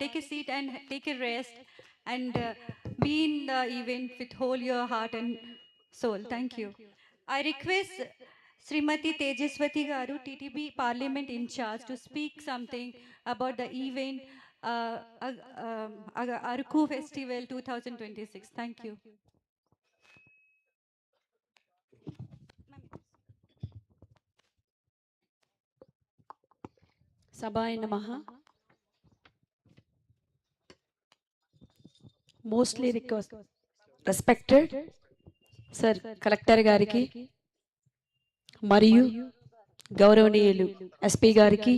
take a seat and take a rest and be in the event with whole your heart and soul. Thank you. I request Srimati Tejaswati Garu, TTB Parliament in charge, to speak something about the event Aruku Festival 2026. Thank you. Sabhaya Namaha. Mostly respected Sir Collector Gariki, Mariyu, గౌరవనీయులు SP గారికి,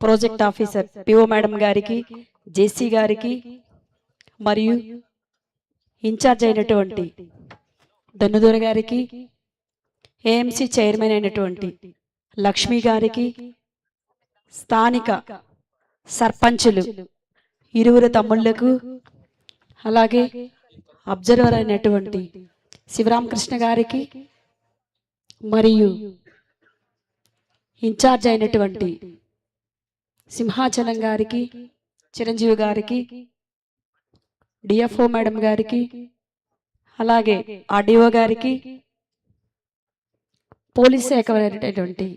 project officer PO madam గారికి, జేసీ గారికి, మరియు incharge అయినటువంటి దన్నుదొర గారికి, AMC chairman అయినటువంటి లక్ష్మి గారికి, స్థానిక సర్పంచులు ఇరువురు తమ్ముళ్లకు, అలాగే అబ్జర్వర్ అయినటువంటి శివరామకృష్ణ గారికి, మరియు ఇన్ఛార్జ్ అయినటువంటి సింహాచలం గారికి, చిరంజీవి గారికి, డిఎఫ్ఓ మేడం గారికి, అలాగే ఆర్డీఓ గారికి, పోలీస్ శాఖ అయినటువంటి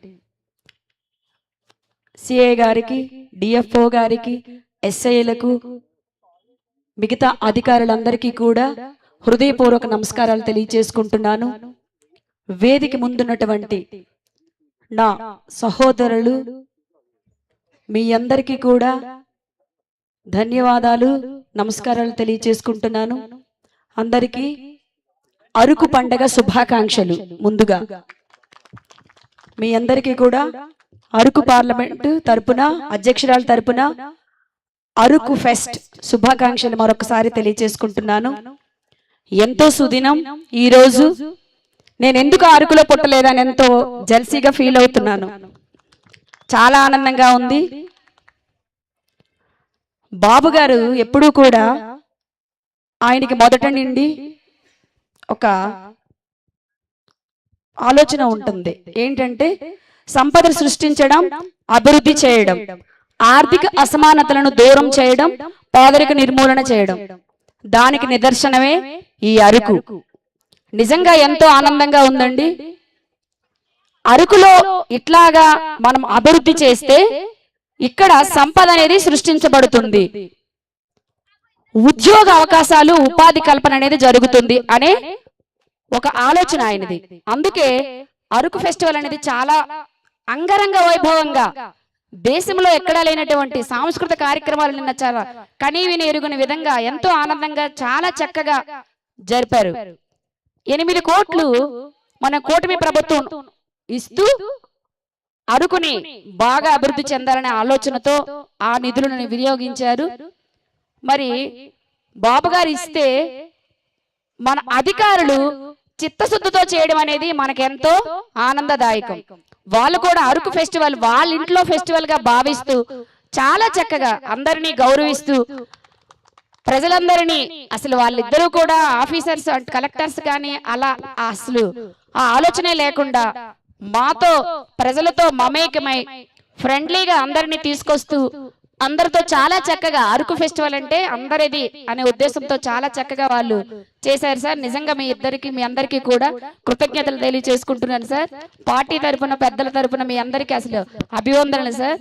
సిఐ గారికి, డిఎఫ్ఓ గారికి, ఎస్ఐలకు, మిగతా అధికారులందరికీ కూడా హృదయపూర్వక నమస్కారాలు తెలియజేసుకుంటున్నాను. వేదిక ముందున్నటువంటి నా సహోదరులు మీ అందరికీ కూడా ధన్యవాదాలు, నమస్కారాలు తెలియజేసుకుంటున్నాను. అందరికీ అరకు పండగ శుభాకాంక్షలు. ముందుగా మీ అందరికీ కూడా అరకు పార్లమెంటు తరపున, అధ్యక్షురాల తరపున అరకు ఫెస్ట్ శుభాకాంక్షలు మరొకసారి తెలియజేసుకుంటున్నాను. ఎంతో సుదినం ఈరోజు. నేను ఎందుకు అరకులో పుట్టలేదని ఎంతో జెల్సీగా ఫీల్ అవుతున్నాను. చాలా ఆనందంగా ఉంది. బాబు గారు ఎప్పుడూ కూడా ఆయనకి మొదట నుండి ఒక ఆలోచన ఉంటుంది. ఏంటంటే సంపద సృష్టించడం, అభివృద్ధి చేయడం, ఆర్థిక అసమానతలను దూరం చేయడం, పేదరిక నిర్మూలన చేయడం. దానికి నిదర్శనమే ఈ అరకు. నిజంగా ఎంతో ఆనందంగా ఉందండి. అరకులో ఇట్లాగా మనం అభివృద్ధి చేస్తే ఇక్కడ సంపద అనేది సృష్టించబడుతుంది, ఉద్యోగ అవకాశాలు, ఉపాధి కల్పన అనేది జరుగుతుంది అనే ఒక ఆలోచన ఆయనది. అందుకే అరకు ఫెస్టివల్ అనేది చాలా అంగరంగ వైభవంగా, దేశంలో ఎక్కడా లేనటువంటి సాంస్కృతిక కార్యక్రమాలు నిన్న చాలా కనీవిని ఎరుగుని విధంగా ఎంతో ఆనందంగా చాలా చక్కగా జరిపారు. 8 కోట్లు మన కూటమి ప్రభుత్వం ఇస్తూ అరకుని బాగా అభివృద్ధి చెందాలనే ఆలోచనతో ఆ నిధులను వినియోగించారు. మరి బాబు గారు ఇస్తే మన అధికారులు చిత్తశుద్ధితో చేయడం అనేది మనకెంతో ఆనందదాయకం. వాళ్ళు కూడా అరకు ఫెస్టివల్ వాళ్ళ ఇంట్లో ఫెస్టివల్ గా భావిస్తూ చాలా చక్కగా అందరినీ గౌరవిస్తూ ప్రజలందరినీ, అసలు వాళ్ళిద్దరూ కూడా ఆఫీసర్స్ కలెక్టర్స్ కానీ అలా అసలు ఆ ఆలోచనే లేకుండా మాతో ప్రజలతో మమేకమై ఫ్రెండ్లీగా అందరినీ తీసుకొస్తూ అందరితో చాలా చక్కగా అరకు ఫెస్టివల్ అంటే అందరిది అనే ఉద్దేశంతో చాలా చక్కగా వాళ్ళు చేశారు సార్. నిజంగా మీ అందరికీ కూడా కృతజ్ఞతలు తెలియజేసుకుంటున్నాను సార్. పార్టీ తరపున, పెద్దల తరపున మీ అందరికీ అసలు అభివందనలు సార్.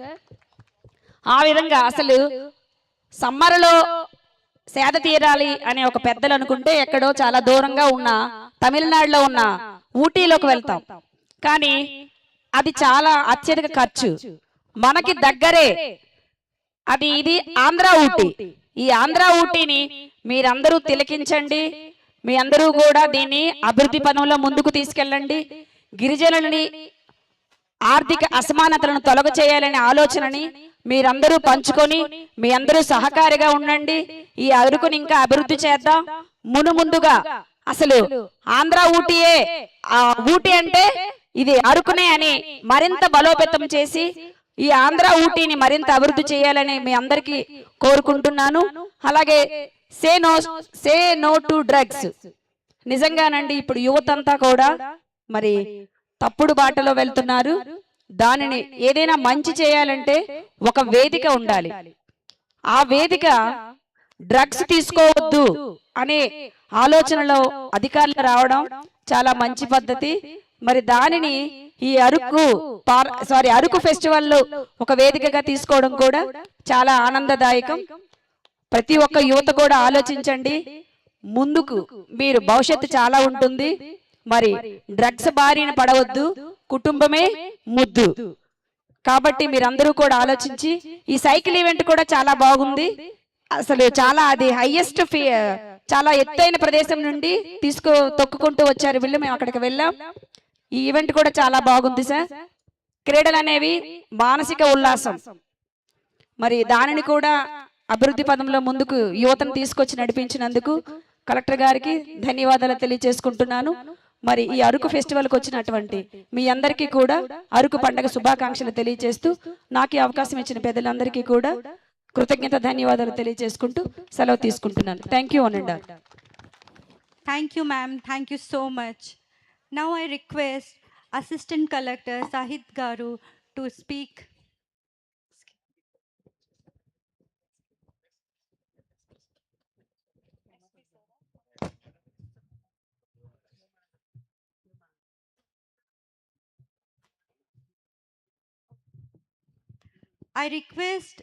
ఆ విధంగా అసలు సమ్మర్లో సేద తీరాలి అనే ఒక పెద్దలు అనుకుంటే ఎక్కడో చాలా దూరంగా ఉన్న తమిళనాడులో ఉన్న ఊటీలోకి వెళ్తాం. కానీ అది చాలా అత్యధిక ఖర్చు. మనకి దగ్గరే అది ఇది ఆంధ్ర ఊటీ. ఈ ఆంధ్ర ఊటీని మీరందరూ తిలకించండి. మీ అందరూ కూడా దీన్ని అభివృద్ధి పనుల్లో ముందుకు తీసుకెళ్ళండి. గిరిజనులని ఆర్థిక అసమానతలను తొలగ చేయాలనే ఆలోచనని మీరందరూ పంచుకొని మీ అందరూ సహకారిగా ఉండండి. ఈ అరకుని ఇంకా అభివృద్ధి చేద్దాం. ముందుగా అసలు ఆంధ్ర ఊటీయే, ఆ ఊటీ అంటే ఇది అరకునే అని మరింత బలోపేతం చేసి ఈ ఆంధ్ర ఊటీని మరింత అభివృద్ధి చేయాలని మీ అందరికీ కోరుకుంటున్నాను. అలాగే సే నో టు డ్రగ్స్. నిజంగానండి ఇప్పుడు యువత అంతా కూడా మరి తప్పుడు బాటలో వెళ్తున్నారు. దానిని ఏదైనా మంచి చేయాలంటే ఒక వేదిక ఉండాలి. ఆ వేదిక డ్రగ్స్ తీసుకోవద్దు అనే ఆలోచనలో అధికారులు రావడం చాలా మంచి పద్ధతి. మరి దానిని ఈ అరకు ఫెస్టివల్ ఒక వేదికగా తీసుకోవడం కూడా చాలా ఆనందదాయకం. ప్రతి ఒక్క యువత కూడా ఆలోచించండి, ముందుకు మీరు భవిష్యత్తు చాలా ఉంటుంది. మరి డ్రగ్స్ బారిన పడవద్దు, కుటుంబమే ముద్దు. కాబట్టి మీరందరూ కూడా ఆలోచించి, ఈ సైకిల్ ఈవెంట్ కూడా చాలా బాగుంది. అసలు చాలా అది హైయెస్ట్ చాలా ఎత్తైన ప్రదేశం నుండి తొక్కుకుంటూ వచ్చారు వీళ్ళు, మేము అక్కడికి వెళ్ళాం. ఈ ఈవెంట్ కూడా చాలా బాగుంది సార్. క్రీడలు అనేవి మానసిక ఉల్లాసం, మరి దానిని కూడా అభివృద్ధి పదంలో ముందుకు యువతను తీసుకొచ్చి నడిపించినందుకు కలెక్టర్ గారికి ధన్యవాదాలు తెలియజేసుకుంటున్నాను. మరి ఈ అరకు ఫెస్టివల్కి వచ్చినటువంటి మీ అందరికీ కూడా అరకు పండుగ శుభాకాంక్షలు తెలియజేస్తూ, నాకు ఈ అవకాశం ఇచ్చిన పెద్దలందరికీ కూడా కృతజ్ఞత ధన్యవాదాలు తెలియజేసుకుంటూ సెలవు తీసుకుంటున్నాను. థ్యాంక్ యూ అనండి. Thank you, ma'am. Thank you so much. Now I request Assistant Collector Sahid Garu to speak. I request